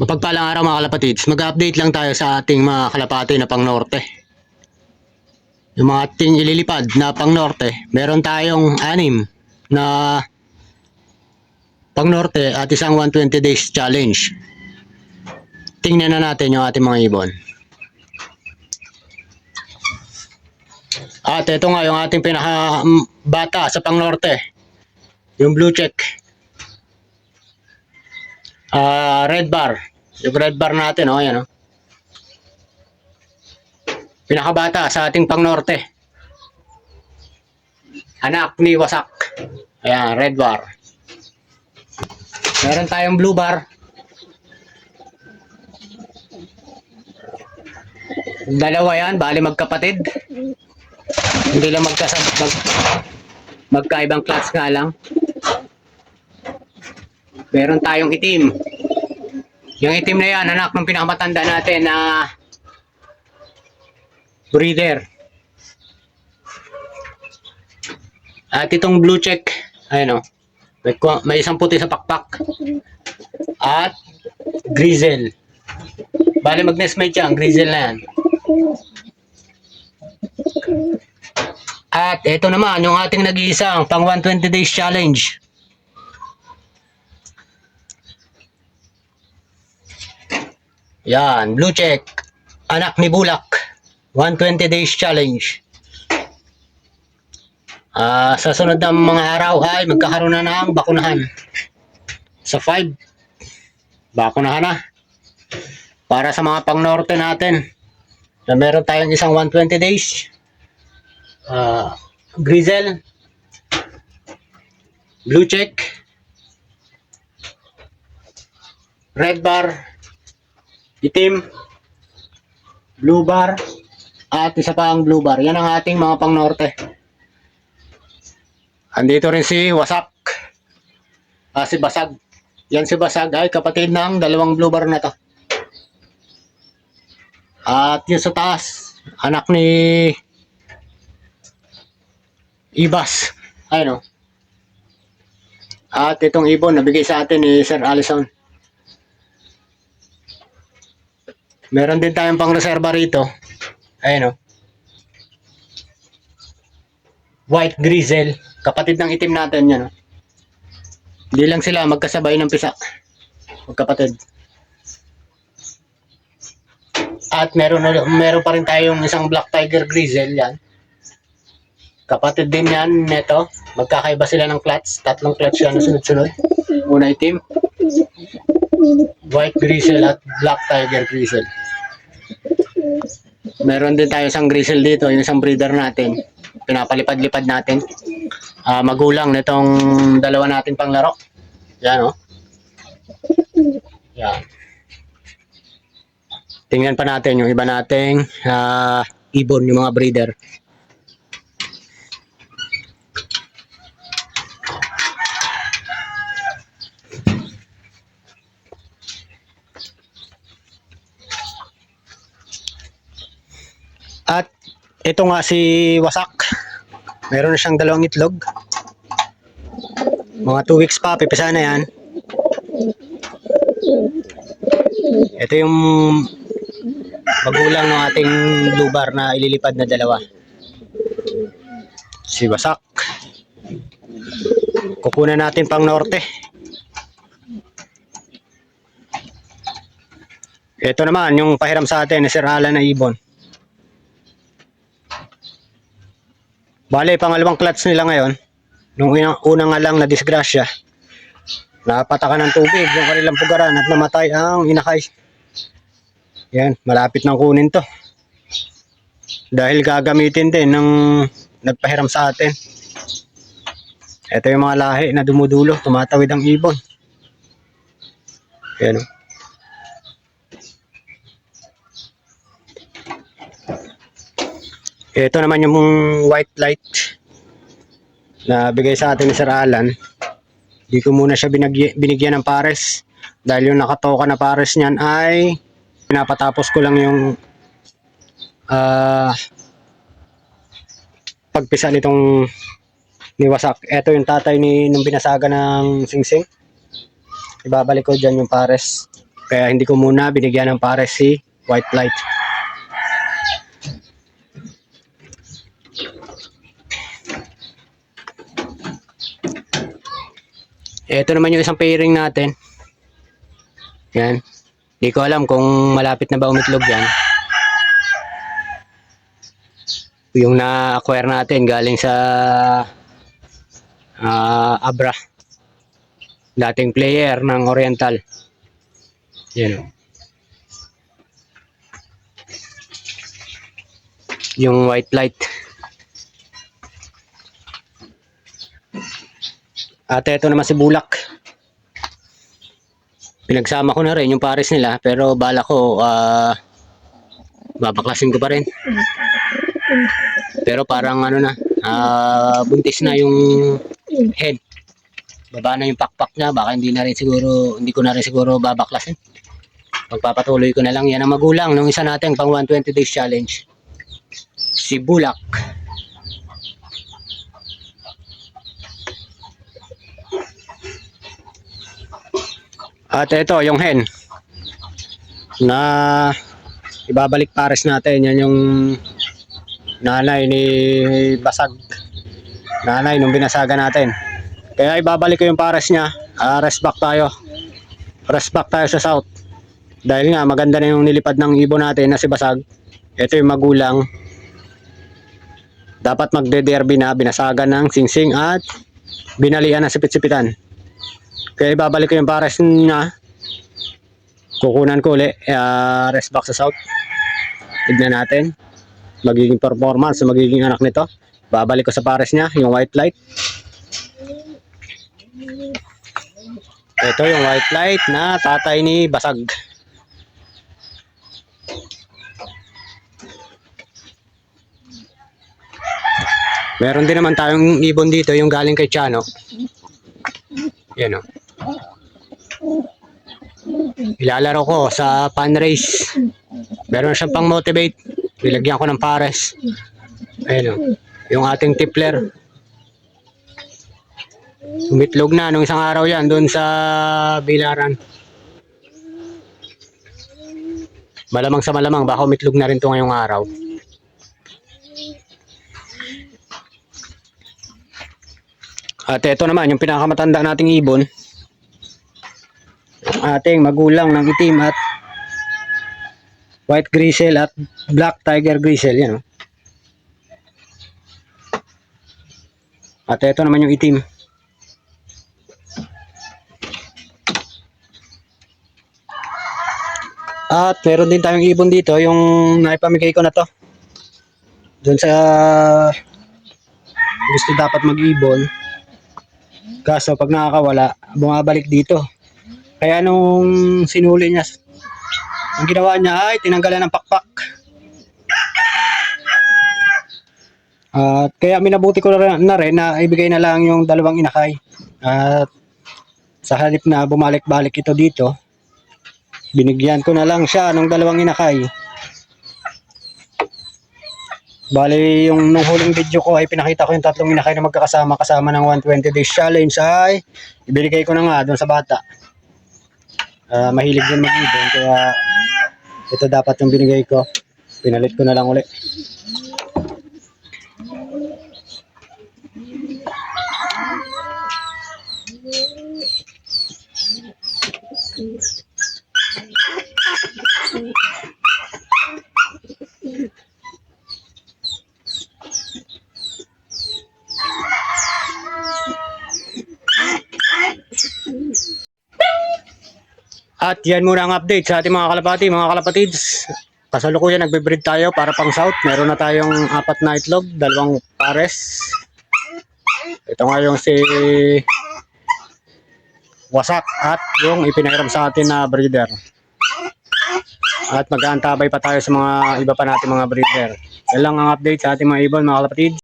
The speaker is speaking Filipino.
Mapagpalang araw mga kalapatids, mag-update lang tayo sa ating mga kalapati na pang norte. Yung mga ating ililipad na pang norte, meron tayong 6 na pang norte at isang 120 days challenge. Tingnan na natin yung ating mga ibon. At ito nga yung ating pinakabata sa pang norte, yung blue check. Red bar. Yung red bar natin, ayan. Pinakabata sa ating pang norte. Anak ni Wasak. Ayan, red bar. Meron tayong blue bar. Dalawa yan, bali magkapatid. Hindi lang magkaibang class nga lang. Meron tayong itim. Yung itim na yan, anak ng pinakamatanda natin na breeder. At itong blue check, ayun o, may isang puti sa pakpak. At grizzle. Bali mag-nestmate siya, ang grizzle na yan. At ito naman, yung ating nag-iisang pang 120 days challenge. Yan, blue check. Anak ni Bulak. 120 days challenge. Sa sunod na mga araw ay magkakaroon na ng bakunahan. Sa 5, bakunahan na. Para sa mga pang norte natin, na meron tayong isang 120 days. Grizzle. Blue check. Red bar. Itim. Blue bar. At isa pa ang blue bar. Yan ang ating mga pang norte. Andito rin si Wasak. Si Basag. Yan si Basag ay kapatid ng dalawang blue bar na to. At yung sa taas, anak ni Ibas. Ayun o. At itong ibon nabigay sa atin ni Sir Allison. Meron din tayong pang reserva rito. Ayun o. White grizzle. Kapatid ng itim natin yan. Hindi lang sila magkasabay ng pisa. Magkapatid. At meron pa rin tayong isang black tiger grizzle yan. Kapatid din yan neto. Magkakaiba sila ng clutch. 3 clutch yan na sunod-sunod. Una itim, white grizzle at black tiger grizzle. Meron din tayo isang grizzle dito, yung isang breeder natin. Pinapalipad-lipad natin. Magulang nitong dalawa natin pang laro. Yan o. Yan. Tingnan pa natin yung iba nating ibon, yung mga breeder. At ito nga si Wasak. Meron na siyang 2 itlog. Mga 2 weeks pa, pipisa na yan. Ito yung magulang ng ating blue bar na ililipad na 2. Si Wasak. Kukunan natin pang norte. Ito naman yung pahiram sa atin ni Sir Alan na ibon. Bale, pangalawang clutch nila ngayon. Nung unang nga lang na disgrasya, napatakan ng tubig yung kanilang pugaran at namatay ang inakay. Yan, malapit nang kunin to. Dahil gagamitin din ng nagpahiram sa atin. Ito yung mga lahi na dumudulo, tumatawid ang ibon. Yan o. Ito naman yung white light na bigay sa atin ni Sir Alan. Di ko muna siya binigyan ng pares dahil yung nakatoka na pares niyan ay pinapatapos ko lang yung pagpisa nitong niwasak. Ito yung tatay nung binasaga ng singsing. Ibabalik ko dyan yung pares. Kaya hindi ko muna binigyan ng pares si white light. Ito naman yung isang pairing natin. Yan. Hindi ko alam kung malapit na ba umitlog yan. Yung na-acquire natin galing sa Abra. Dating player ng Oriental. Yan. Yung white light. At ito naman si Bulak. Pinagsama ko na rin yung pares nila, pero bala ko babaklasin ko pa rin. Pero parang ano na, buntis na yung head. Baba na yung pakpak niya, baka hindi ko na rin siguro babaklasin. Pagpapatuloy ko na lang. Yan ang magulang nung isa natin pang 120 days challenge. Si Bulak. At ito yung hen na ibabalik pares natin. Yan yung nanay ni Basag, nanay nung binasaga natin. Kaya ibabalik ko yung pares niya. Rest back tayo sa south, dahil nga maganda na yung nilipad ng ibon natin na si Basag. Ito yung magulang, dapat magde-derby na, binasagan ng singsing at binalian ng sipit-sipitan. Kaya ibabalik ko yung pares niya. Kukunan ko ulit, rest back sa south. Tignan natin magiging performance, magiging anak nito. Babalik ko sa pares niya yung white light. Ito yung white light na tatay ni Basag. Meron din naman tayong ibon dito, yung galing kay Chano. Yan o. Ilalaro ko sa pan race. Meron siyang pang motivate. Nilagyan ko ng pares. Ayan o. Yung ating tipler. Umitlog na nung isang araw yan doon sa Bilaran. Malamang sa malamang baka umitlog na rin to ngayong araw. At ito naman yung pinakamatanda nating ibon. Ating magulang ng itim at white grizzle at black tiger grizzle. Yan. At ito naman yung itim. At meron din tayong ibon dito, yung naipamigay ko na to doon sa gusto dapat mag-ibon, kaso pag nakakawala bumabalik dito. Kaya nung sinuli niya, ang ginawa niya ay tinanggalan ng pakpak. At kaya minabuti ko na rin na ibigay na lang yung dalawang inakay. At sa halip na bumalik-balik ito dito, binigyan ko na lang siya ng dalawang inakay. Bali, yung nung huling video ko ay pinakita ko yung tatlong inakay na magkakasama kasama ng 120 days challenge ay ibinigay ko na nga doon sa bata. Mahilig din mag-ibon, kaya ito dapat yung binigay ko. Pinalit ko na lang ulit. At yan muna ang update sa ating mga kalapati, mga kalapatids. Kasalukuyan nagbe-breed tayo para pang south. Meron na tayong 4 na itlog, 2 pares. Ito nga yung si Wasak at yung ipinahiram sa atin na breeder. At mag-aantabay pa tayo sa mga iba pa natin mga breeder. Yan lang ang update sa ating mga ibon, mga kalapatids.